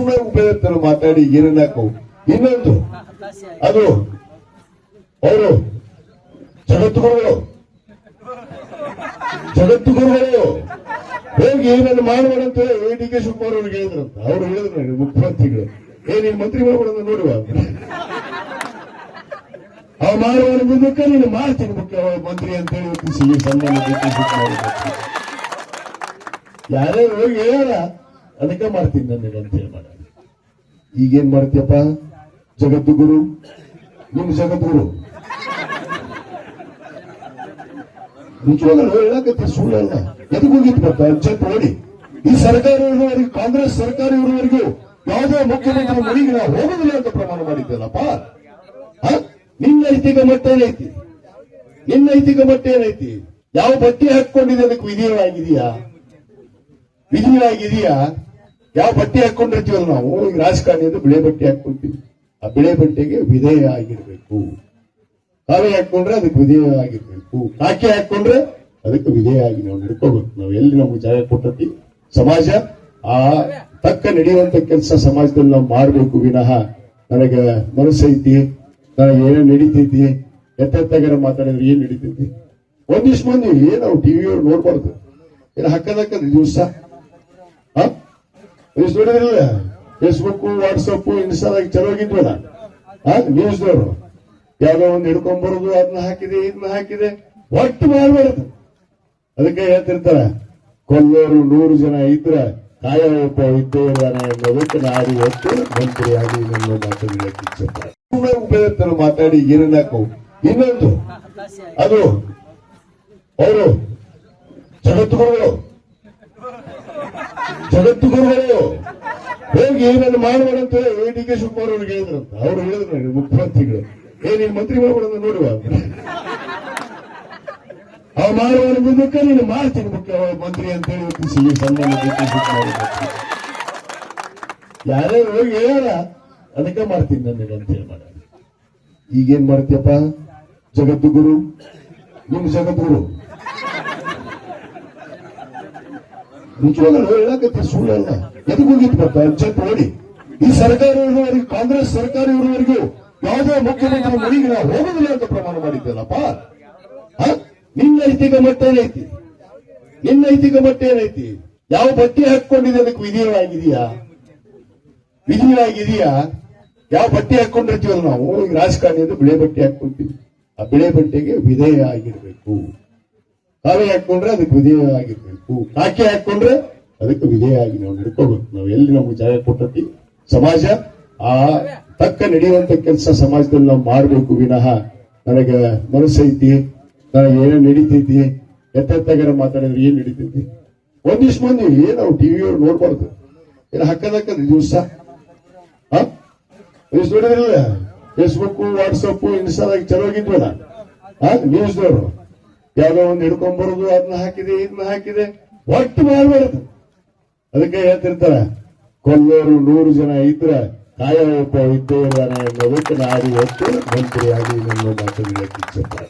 ಸುಮ್ಮನೆ ಉಪಯೋಗ ಮಾತಾಡಿ ಏನಾಕು. ಇನ್ನೊಂದು ಅದು ಅವರು ಜಗದ್ಗುರುಗಳು ಹೋಗಿ ಏನನ್ನು ಮಾಡಬೇಡಂತ ಡಿ ಕೆ ಶಿವಕುಮಾರ್ ಅವ್ರಿಗೆ ಹೇಳಿದ್ರಂತ. ಅವ್ರು ಹೇಳಿದ್ರು ಮುಖ್ಯಮಂತ್ರಿಗಳು, ನೀನ್ ಮಂತ್ರಿ ಮಾಡ್ಬೇಡಂತ ನೋಡುವ ಅವ್ ಮಾಡುವ ಮುಂದಕ್ಕೆ ನೀನು ಮಾಡ್ತೀನಿ ಮುಖ್ಯಮಂತ್ರಿ ಅಂತ ಹೇಳಿ ಸನ್ಮಾನ ಡಿ ಕೆ ಶಿವಕುಮಾರ್ ಯಾರ್ಯಾರು ಹೋಗಿ ಹೇಳಲ್ಲ, ಅದಕ್ಕೆ ಮಾಡ್ತೀನಿ ನನಗೆ ಅಂತ ಹೇಳಿ ಮಾಡ. ಈಗೇನ್ ಮಾಡ್ತೀಯಪ್ಪ ಜಗದ್ಗುರು, ನಿಮ್ ಜಗದ್ಗುರು ನಿಜವಾಗ್ಲೂ ಹೇಳಕತ್ತೆ, ಸುಳ್ಳಲ್ಲ. ಎದಕ್ಕೆ ಹೋಗಿತ್ತು ಬರ್ತಾ ಅರ್ಜೆಂಟ್ ನೋಡಿ. ಈ ಸರ್ಕಾರ ಇರುವವರೆಗೂ, ಕಾಂಗ್ರೆಸ್ ಸರ್ಕಾರ ಇರುವವರೆಗೂ ಯಾವುದೇ ಮುಖ್ಯಮಂತ್ರಿ ಮನೆಗೆ ನಾವು ಹೋಗೋದಿಲ್ಲ ಅಂತ ಪ್ರಮಾಣ ಮಾಡಿದ್ದಲ್ಲಪ್ಪ. ನಿನ್ನ ನೈತಿಕ ಮಟ್ಟ ಏನೈತಿ? ನಿನ್ನ ನೈತಿಕ ಮಟ್ಟ ಏನೈತಿ? ಯಾವ ಬಟ್ಟೆ ಹಾಕೊಂಡಿದೆ ಅದಕ್ಕೆ ವಿಧಿಯಾಗಿದೆಯಾ? ಯಾವ ಬಟ್ಟೆ ಹಾಕೊಂಡಿರ್ತೀವಲ್ಲ ನಾವು, ಈಗ ರಾಜಕಾರಣಿಯಿಂದ ಬಿಳೆ ಬಟ್ಟೆ ಹಾಕೊಂತೀವಿ. ಆ ಬಿಳೆ ಬಟ್ಟೆಗೆ ವಿಧೇಯ ಆಗಿರ್ಬೇಕು. ಕಾವಿ ಹಾಕೊಂಡ್ರೆ ಅದಕ್ಕೆ ವಿಧೇಯ ಆಗಿರ್ಬೇಕು. ಕಾಕಿ ಹಾಕೊಂಡ್ರೆ ಅದಕ್ಕೆ ವಿಧೇಯ ಆಗಿ ನಾವು ನಡ್ಕೋಬೇಕು. ನಾವು ಎಲ್ಲಿ ನಮ್ಗೆ ಜಾಗ ಕೊಟ್ಟತಿ ಸಮಾಜ ಆ ತಕ್ಕ ನಡೆಯುವಂತ ಕೆಲಸ ಸಮಾಜದಲ್ಲಿ ನಾವು ಮಾಡಬೇಕು. ವಿನಃ ನನಗೆ ಮನಸ್ಸೈತಿ, ನನಗೆ ಏನೋ ನಡೀತೈತಿ, ಎತ್ತಾಗರ ಮಾತಾಡಿದ್ರೆ ಏನ್ ನಡೀತೈತಿ. ಒಂದಿಷ್ಟು ಮಂದಿ ನಾವು ಟಿವಿಯವ್ರು ನೋಡ್ಬಾರ್ದು, ಏನೋ ಹಕ್ಕದಕ್ಕ ದಿವಸ ನೋಡಿದ್ರಲ್ಲ, ಫೇಸ್ಬುಕ್, ವಾಟ್ಸಪ್, ಇನ್ಸ್ಟಾದಾಗ ಚಲೋಗಿದ್ವಲ್ಲ ನ್ಯೂಸ್ದವರು ಯಾವ್ದೋ ಒಂದು ಹಿಡ್ಕೊಂಡ್ಬರೋದು, ಅದನ್ನ ಹಾಕಿದೆ ಇದನ್ನ ಹಾಕಿದೆ, ಒಟ್ಟು ಮಾಡಬಾರದು. ಅದಕ್ಕೆ ಹೇಳ್ತಿರ್ತಾರ, ಕೊಲ್ಲೋರು 100 ಜನ ಇದ್ರ ಕಾಯೊಬ್ಬ ಇದ್ದೇ ಇದ್ದಾನೆ ಅನ್ನೋದಕ್ಕೆ ನಾವು ಒಟ್ಟು ಮಂತ್ರಿಯಾಗಿ ನನ್ನ ಮಾತನ್ನು ಇಚ್ಛೆಪಡ್ತಾರೆ. ಸುಮ್ಮನೆ ಉಪಯೋಗ ಮಾತಾಡಿ ಏನಾಕು. ಇನ್ನೊಂದು ಅದು ಅವರು ಜಗದ್ಗುರುಗಳು ಹೋಗಿ ಏನನ್ನು ಮಾಡಬೇಡಂತ ಡಿ ಕೆ ಶಿವಕುಮಾರ್ ಅವ್ರಿಗೆ ಹೇಳಿದ್ರಂತ. ಅವ್ರು ಹೇಳಿದ್ರು ಮುಖ್ಯಮಂತ್ರಿಗಳು, ನೀನ್ ಮಂತ್ರಿ ಮಾಡ್ಬೇಡಂತ ನೋಡುವ ಅವ್ ಮಾಡುವ ಮುಂದಕ್ಕೆ ನೀನು ಮಾಡ್ತೀನಿ ಮುಖ್ಯಮಂತ್ರಿ ಅಂತ ಹೇಳಿ ಸನ್ಮಾನ ಡಿ ಕೆ ಶಿವಕುಮಾರ್ ಯಾರ್ಯಾರು ಹೋಗಿ ಹೇಳಲ್ಲ, ಅದಕ್ಕೆ ಮಾಡ್ತೀನಿ ನನಗೆ ಅಂತ ಹೇಳಿ ಮಾಡ. ಈಗೇನ್ ಮಾಡ್ತೀಯಪ್ಪ ಜಗದ್ಗುರು, ನಿಮ್ ಜಗದ್ಗುರು ನಿಜವಾಗ್ಲೂ ಹೇಳಕತ್ತೆ, ಸುಳ್ಳಲ್ಲ. ಎದಕ್ಕೆ ಹೋಗಿತ್ತು ಬರ್ತಾ ಅರ್ಜೆಂಟ್ ನೋಡಿ. ಈ ಸರ್ಕಾರ ಇರುವವರೆಗೂ, ಕಾಂಗ್ರೆಸ್ ಸರ್ಕಾರ ಇರುವವರೆಗೂ ಯಾವುದೇ ಮುಖ್ಯಮಂತ್ರಿ ಮನೆಗೆ ನಾವು ಹೋಗೋದಿಲ್ಲ ಅಂತ ಪ್ರಮಾಣ ಮಾಡಿದ್ದಲ್ಲಪ್ಪ. ನಿನ್ನ ನೈತಿಕ ಮಟ್ಟ ಏನೈತಿ? ನಿನ್ನ ನೈತಿಕ ಮಟ್ಟ ಏನೈತಿ? ಯಾವ ಬಟ್ಟೆ ಹಾಕೊಂಡಿದೆ ಅದಕ್ಕೆ ವಿಧಿಯಾಗಿದೆಯಾ? ಯಾವ ಬಟ್ಟೆ ಹಾಕೊಂಡಿರ್ತೀವಲ್ಲ ನಾವು, ಈಗ ರಾಜಕಾರಣಿಯಿಂದ ಬಿಳೆ ಬಟ್ಟೆ ಹಾಕೊಂತೀವಿ. ಆ ಬಿಳೆ ಬಟ್ಟೆಗೆ ವಿಧೇಯ ಆಗಿರ್ಬೇಕು. ಕಾವಿ ಹಾಕೊಂಡ್ರೆ ಅದಕ್ಕೆ ವಿಧೇಯ ಆಗಿರ್ಬೇಕು. ಕಾಕಿ ಹಾಕೊಂಡ್ರೆ ಅದಕ್ಕೆ ವಿಧೇಯ ಆಗಿ ನಾವು ನಡ್ಕೋಬೇಕು. ನಾವು ಎಲ್ಲಿ ನಮ್ಗೆ ಜಾಗ ಕೊಟ್ಟತಿ ಸಮಾಜ ಆ ತಕ್ಕ ನಡೆಯುವಂತ ಕೆಲಸ ಸಮಾಜದಲ್ಲಿ ನಾವು ಮಾಡಬೇಕು. ವಿನಃ ನನಗೆ ಮನಸ್ಸೈತಿ, ನನಗೆ ಏನೋ ನಡೀತೈತಿ, ಎತ್ತಾಗರ ಮಾತಾಡಿದ್ರೆ ಏನ್ ನಡೀತೈತಿ. ಒಂದಿಷ್ಟು ಮಂದಿ ನಾವು ಟಿವಿಯವ್ರು ನೋಡ್ಬಾರ್ದು, ಏನೋ ಹಕ್ಕದಕ್ಕ ದಿವಸ ನೋಡಿದ್ರಲ್ಲ, ಫೇಸ್ಬುಕ್, ವಾಟ್ಸಪ್, ಇನ್ಸ್ಟಾದಾಗ ಚಲೋಗಿದ್ವಲ್ಲ ನ್ಯೂಸ್ದವರು ಯಾವ್ದೋ ಒಂದು ಹಿಡ್ಕೊಂಡ್ಬರೋದು, ಅದನ್ನ ಹಾಕಿದೆ ಇದನ್ನ ಹಾಕಿದೆ, ಒಟ್ಟು ಮಾಡಬಾರದು. ಅದಕ್ಕೆ ಹೇಳ್ತಿರ್ತಾರ, ಕೊಲ್ಲೋರು 100 ಜನ ಇದ್ರ ಕಾಯೊಬ್ಬ ಇದ್ದೇ ಇದ್ದಾನೆ ಅನ್ನೋದಕ್ಕೆ ನಾವು ಒಟ್ಟು ಮಂತ್ರಿಯಾಗಿ ನನ್ನ ಮಾತನ್ನು ಇಚ್ಛೆಪಡ್ತಾರೆ.